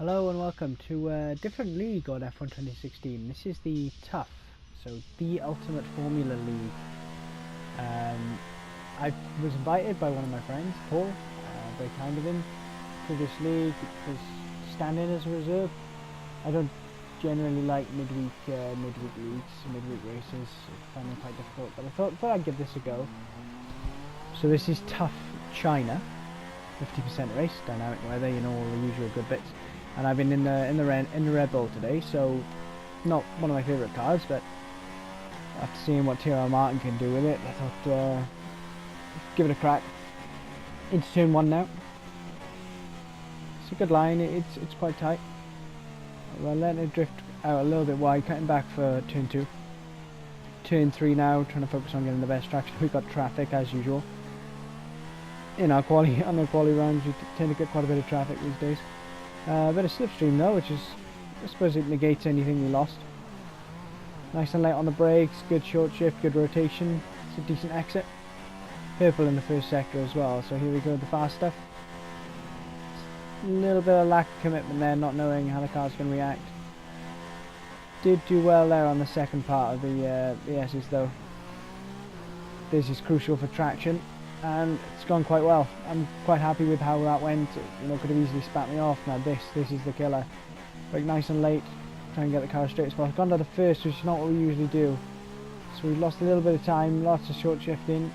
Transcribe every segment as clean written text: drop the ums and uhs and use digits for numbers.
Hello and welcome to a different league on F1 2016. This is the TUF, so the Ultimate Formula League. I was invited by one of my friends, Paul, very kind of him, to this league because standing as a reserve. I don't generally like midweek leagues, midweek races. I find them quite difficult, but I thought I'd give this a go. So this is TUF China, 50% race, dynamic weather, you know, all the usual good bits. And I've been in the Red Bull today, so not one of my favourite cars, but after seeing what TR Martin can do with it, I thought give it a crack. Into turn 1 now. It's a good line. It's quite tight. We're letting it drift out a little bit wide, cutting back for turn 2. Turn 3 now, trying to focus on getting the best traction. We've got traffic as usual. On our quality rounds, we tend to get quite a bit of traffic these days. A bit of slipstream though, which is, I suppose it negates anything we lost. Nice and light on the brakes, good short shift, good rotation. It's a decent exit. Purple in the first sector as well, so here we go with the fast stuff. A little bit of lack of commitment there, not knowing how the car's going to react. Did do well there on the second part of the S's though. This is crucial for traction, and it's gone quite well. I'm quite happy with how that went. You know, could have easily spat me off. Now this is the killer. Like nice and late, try and get the car straight as possible. Gone to the first, which is not what we usually do. So we've lost a little bit of time, lots of short shifting,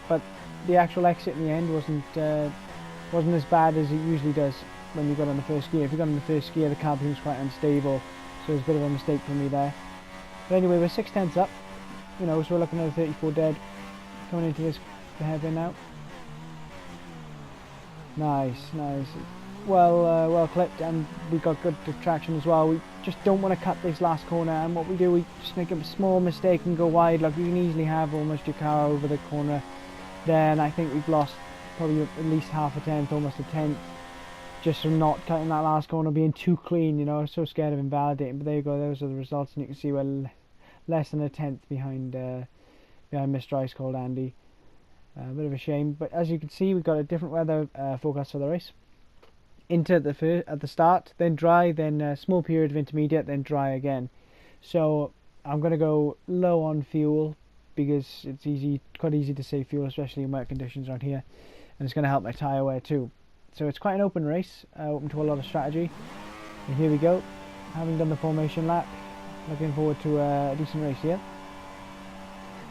but the actual exit in the end wasn't as bad as it usually does when you got on the first gear. If you got on the first gear, the car becomes quite unstable, so it's a bit of a mistake for me there. But anyway, we're 6/10 up, you know, so we're looking at a 34 dead coming into this hairpin now. Nice. Well clipped, and we got good traction as well. We just don't want to cut this last corner, and what we do, we just make a small mistake and go wide. Like, you can easily have almost your car over the corner there, and I think we've lost probably at least half a tenth, almost a tenth, just from not cutting that last corner, being too clean. You know, I was so scared of invalidating, but there you go, those are the results, and you can see we're less than a tenth behind Mr. Ice Cold Andy. A bit of a shame, but as you can see, we've got a different weather forecast for the race. Into at the start, then dry, then a small period of intermediate, then dry again. So I'm going to go low on fuel because it's quite easy to save fuel, especially in wet conditions around here, and it's going to help my tyre wear too. So it's quite an open race, open to a lot of strategy. And here we go, having done the formation lap, looking forward to a decent race here.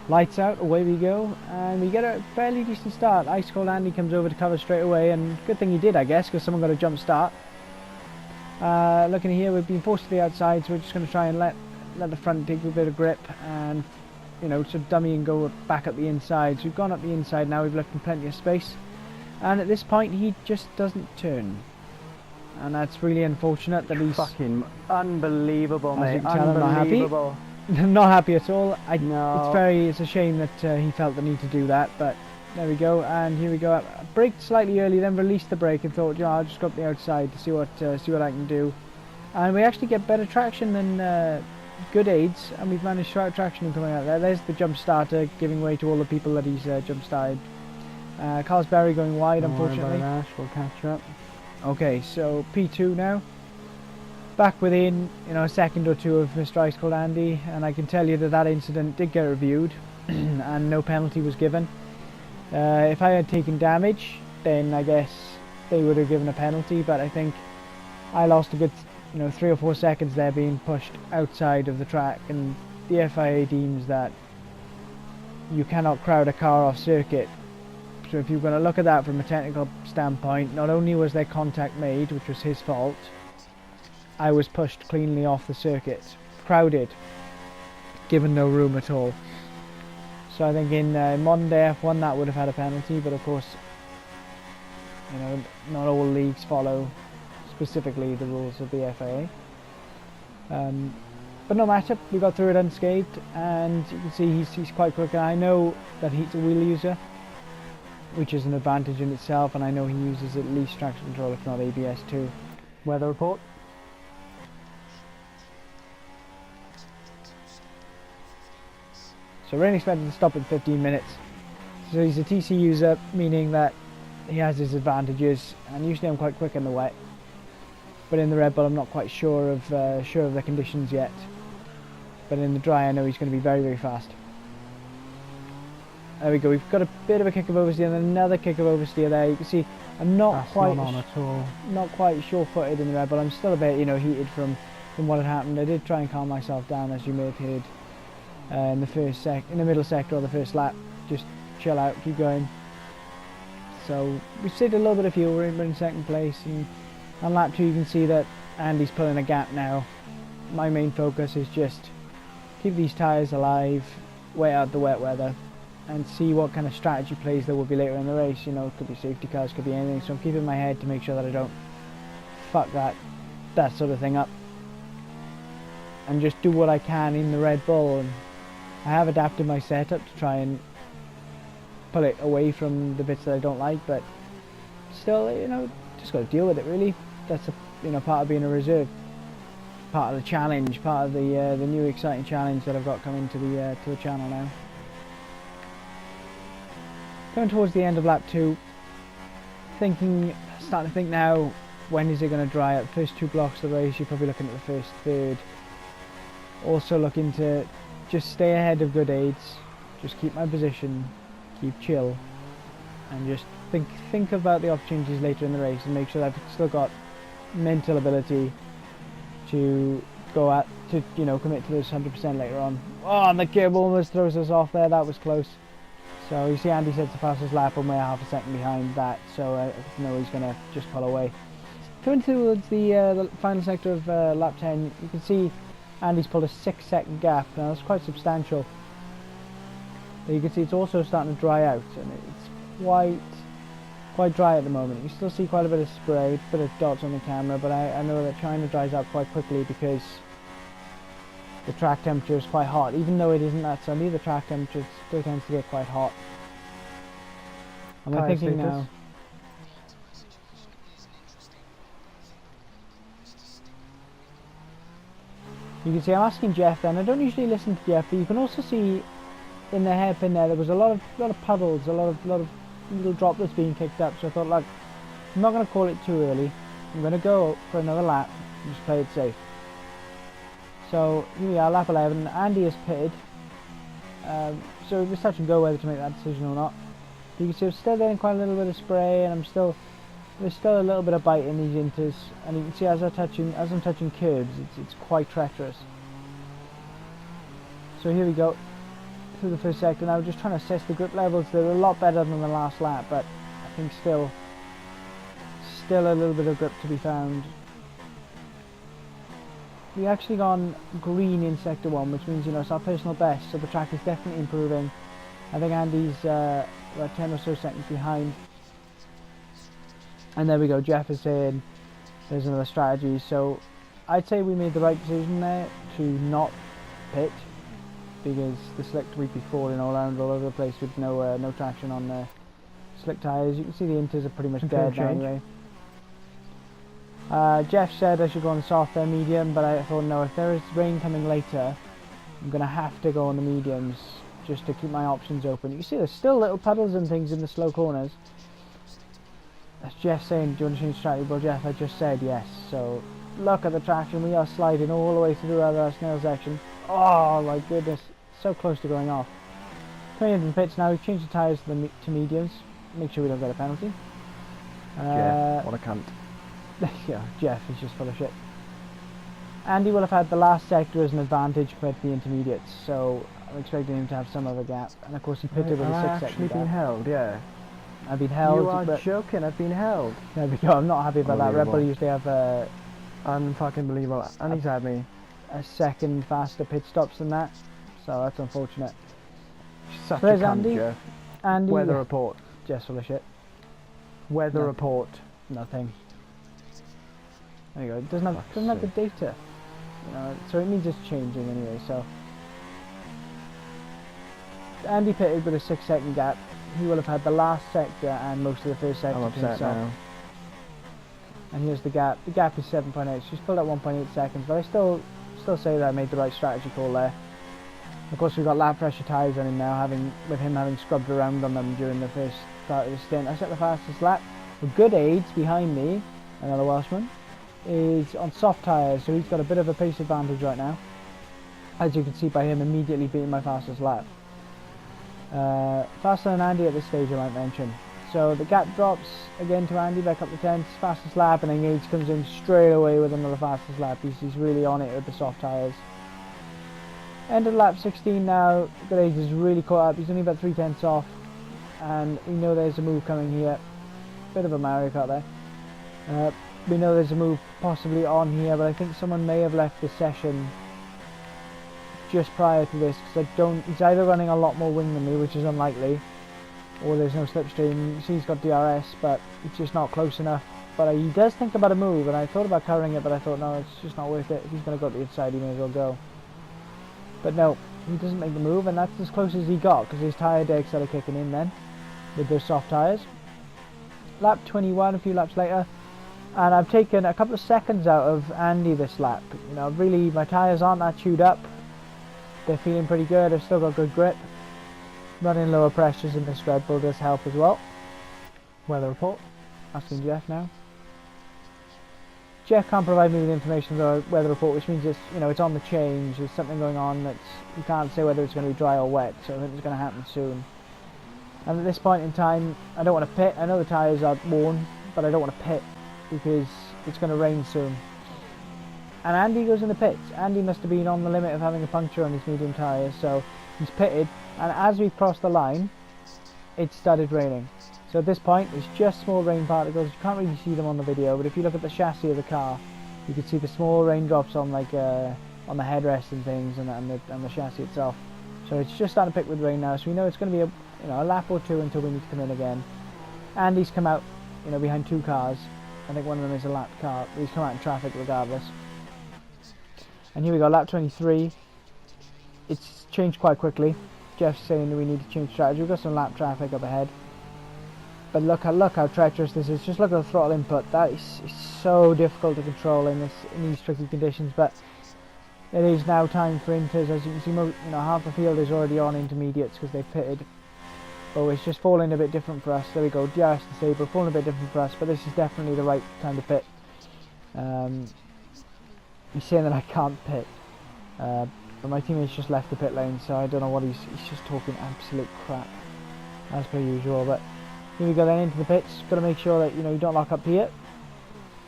Lights out, away we go, and we get a fairly decent start. Ice Cold Andy comes over to cover straight away, and good thing he did, I guess, because someone got a jump start. Looking here, we've been forced to the outside, so we're just going to try and let the front take a bit of grip, and you know, sort of dummy and go back up the inside. So we've gone up the inside now, we've left him plenty of space, and at this point he just doesn't turn, and that's really unfortunate. That he's fucking unbelievable, mate. Unbelievable. Not happy at all. No. It's a shame that he felt the need to do that, but there we go. And here we go. I braked slightly early, then released the brake and thought, you know, I'll just go up the outside to see what I can do. And we actually get better traction than good aids, and we've managed to out traction coming out there. There's the jump starter giving way to all the people that he's jump started. Carlsberry going wide, unfortunately. Ash, we'll catch up. Okay, so P2 now. Back within, you know, a second or two of Mr. Ice Cold Andy, and I can tell you that incident did get reviewed and no penalty was given. If I had taken damage, then I guess they would have given a penalty, but I think I lost a good, you know, 3 or 4 seconds there being pushed outside of the track, and the FIA deems that you cannot crowd a car off circuit. So if you're going to look at that from a technical standpoint, not only was there contact made, which was his fault, I was pushed cleanly off the circuit, crowded, given no room at all. So I think in modern day F1 that would have had a penalty, but of course, you know, not all leagues follow specifically the rules of the FIA. But no matter, we got through it unscathed, and you can see he's quite quick, and I know that he's a wheel user, which is an advantage in itself, and I know he uses at least traction control, if not ABS too. Weather report. So we're only expected to stop in 15 minutes. So he's a TC user, meaning that he has his advantages, and usually I'm quite quick in the wet. but in the Red Bull I'm not quite sure of the conditions yet. But in the dry I know he's going to be very, very fast. There we go, we've got a bit of a kick of oversteer and another kick of oversteer there. You can see I'm not quite sure-footed in the Red Bull. I'm still a bit, you know, heated from what had happened. I did try and calm myself down, as you may have heard, in the middle sector of the first lap. Just chill out, keep going. So we saved a little bit of fuel. We're in second place, and on lap 2 you can see that Andy's pulling a gap now. My main focus is just keep these tyres alive, wait out the wet weather, and see what kind of strategy plays there will be later in the race. You know, it could be safety cars, could be anything, so I'm keeping my head to make sure that I don't fuck that sort of thing up, and just do what I can in the Red Bull. And I have adapted my setup to try and pull it away from the bits that I don't like, but still, you know, just got to deal with it really. That's part of being a reserve, part of the challenge, part of the new exciting challenge that I've got coming to the channel now. Coming towards the end of lap 2, starting to think now, when is it going to dry up? First 2 blocks of the race, you're probably looking at the first third. Also looking to just stay ahead of good aids, just keep my position, keep chill, and just think about the opportunities later in the race, and make sure that I've still got mental ability to commit to this 100% later on. Oh, and the curb almost throws us off there. That was close. So you see Andy sets the fastest lap and we're half a second behind that, so I know he's going to just pull away. Coming towards the final sector of lap 10, you can see Andy's pulled a 6-second gap. Now that's quite substantial. But you can see it's also starting to dry out, and it's quite dry at the moment. You still see quite a bit of spray, a bit of dots on the camera, but I know that China dries out quite quickly because the track temperature is quite hot. Even though it isn't that sunny, the track temperature still tends to get quite hot. And I'm thinking now, you can see I'm asking Jeff then. I don't usually listen to Jeff, but you can also see in the hairpin there was a lot of puddles, a lot of little droplets being kicked up. So I thought, look, I'm not going to call it too early. I'm going to go for another lap and just play it safe. So here we are, lap 11. Andy is pitted, so it was touch and go whether to make that decision or not. You can see I'm still getting quite a little bit of spray, and there's still a little bit of bite in these inters, and you can see as I'm touching curbs, it's quite treacherous. So here we go through the first sector. Now we're just trying to assess the grip levels. They're a lot better than the last lap, but I think still a little bit of grip to be found. We've actually gone green in sector 1, which means, you know, it's our personal best, so the track is definitely improving. I think Andy's about 10 or so seconds behind. And there we go, Jeff is saying there's another strategy. So I'd say we made the right decision there to not pit, because the slick we'd be falling all over the place with no traction on the slick tyres. You can see the inters are pretty much dead now anyway. Jeff said I should go on soft or medium, but I thought no, if there is rain coming later, I'm going to have to go on the mediums just to keep my options open. You see there's still little puddles and things in the slow corners. That's Jeff saying, do you want to change strategy? Well, Jeff, I just said yes. So look at the traction, we are sliding all the way through our snail section. Oh my goodness, so close to going off. Coming into the pits now, we've changed the tyres to mediums. Make sure we don't get a penalty. Yeah, what a cunt. Yeah, Jeff is just full of shit. Andy will have had the last sector as an advantage compared to the intermediates, so I'm expecting him to have some other gap. And of course he pitted with a 6-second gap. I've actually been held, yeah. I've been held. You are joking, I've been held. There we go, I'm not happy about that. Red Bull usually have unfucking believable. And he's had me a second faster pit stops than that, so that's unfortunate. Such a cunt, Jeff. Andy, weather report. Just full of shit. Weather report. Nothing. There you go. It doesn't have the data, you know, so it means it's changing anyway. So Andy pitted with a 6-second gap. He will have had the last sector and most of the first sector to himself. Now. And here's the gap. The gap is 7.8. She's pulled at 1.8 seconds, but I still say that I made the right strategy call there. Of course, we've got lap pressure tyres on him now, with him having scrubbed around on them during the first part of the stint. I set the fastest lap with good aids behind me, another Welshman. is on soft tyres, so he's got a bit of a pace advantage right now, as you can see by him immediately beating my fastest lap. Faster than Andy at this stage, I might mention. So the gap drops again to Andy by a couple of tenths, fastest lap, and then Gage comes in straight away with another fastest lap. He's really on it with the soft tyres. End of lap 16 now. Gage is really caught up. He's only about 3 tenths off, and we know there's a move coming here. Bit of a Mario Kart there. We know there's a move possibly on here, but I think someone may have left the session just prior to this, because he's either running a lot more wing than me, which is unlikely, or there's no slipstream. You see he's got DRS, but it's just not close enough. But he does think about a move, and I thought about covering it, but I thought, no, it's just not worth it. If he's going to go to the inside, he may as well go. But no, he doesn't make the move, and that's as close as he got, because his tyre deck started kicking in then, with those soft tyres. Lap 21, a few laps later, and I've taken a couple of seconds out of Andy this lap. You know, really, my tyres aren't that chewed up. They're feeling pretty good. I've still got good grip. Running lower pressures in this Red Bull does help as well. Weather report. Asking Jeff now. Jeff can't provide me with information on the weather report, which means it's, you know, it's on the change. There's something going on that's, you can't say whether it's going to be dry or wet, so I think it's going to happen soon. And at this point in time, I don't want to pit. I know the tyres are worn, but I don't want to pit because it's going to rain soon. And Andy goes in the pits. Andy must have been on the limit of having a puncture on his medium tyres, so he's pitted, and as we crossed the line, it started raining. So at this point, it's just small rain particles. You can't really see them on the video, but if you look at the chassis of the car, you can see the small raindrops on on the headrest and things, and the chassis itself. So it's just starting to pick with rain now, so we know it's going to be a lap or two until we need to come in again. Andy's come out, behind 2 cars. I think one of them is a lap car, but he's come out in traffic regardless. And here we go, lap 23. It's changed quite quickly. Jeff's saying that we need to change strategy. We've got some lap traffic up ahead. But look how treacherous this is. Just look at the throttle input. That is so difficult to control in these tricky conditions. But it is now time for inters. As you can see, half the field is already on intermediates because they've pitted. Oh, it's just falling a bit different for us. There we go, DRS disabled, falling a bit different for us. But this is definitely the right time to pit. He's saying that I can't pit, but my teammate's just left the pit lane, so I don't know what he's just talking absolute crap, as per usual. But here we go then into the pits. Got to make sure that you don't lock up here,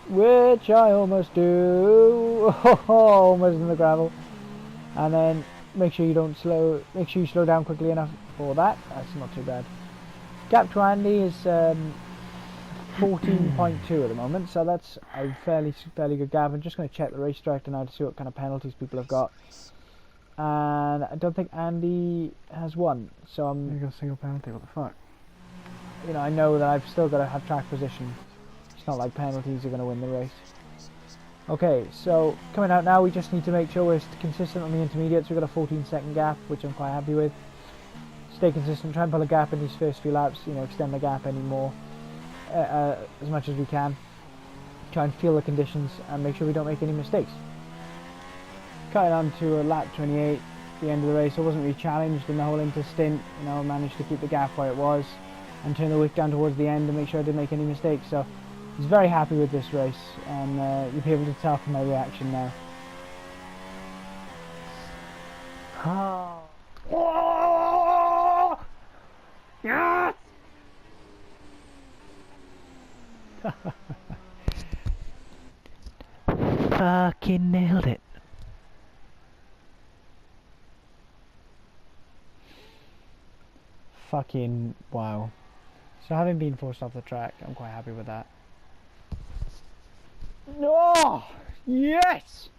which I almost do. Almost in the gravel. And then make sure you slow down quickly enough for that. That's not too bad. Gap to Andy is 14.2 at the moment, so that's a fairly good gap. I'm just going to check the race director now to see what kind of penalties people have got, and I don't think Andy has one, so I'm... You got a single penalty, what the fuck? I know that I've still got to have track position. It's not like penalties are going to win the race. Okay, so coming out now, we just need to make sure we're consistent on the intermediates. We've got a 14-second gap, which I'm quite happy with. Stay consistent, try and pull a gap in these first few laps, extend the gap any more. As much as we can. Try and feel the conditions and make sure we don't make any mistakes. Cutting on to lap 28, the end of the race. I wasn't really challenged in the whole inter stint. I managed to keep the gap where it was and turn the wick down towards the end and make sure I didn't make any mistakes. So I was very happy with this race, and you'll be able to tell from my reaction now. Oh. Yes! Fucking nailed it. Fucking wow. So having been forced off the track, I'm quite happy with that. Oh, yes!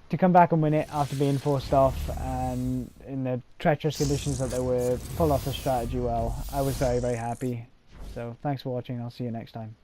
To come back and win it after being forced off and in the treacherous conditions that they were, pull off the strategy well. I was very, very happy. So thanks for watching. I'll see you next time.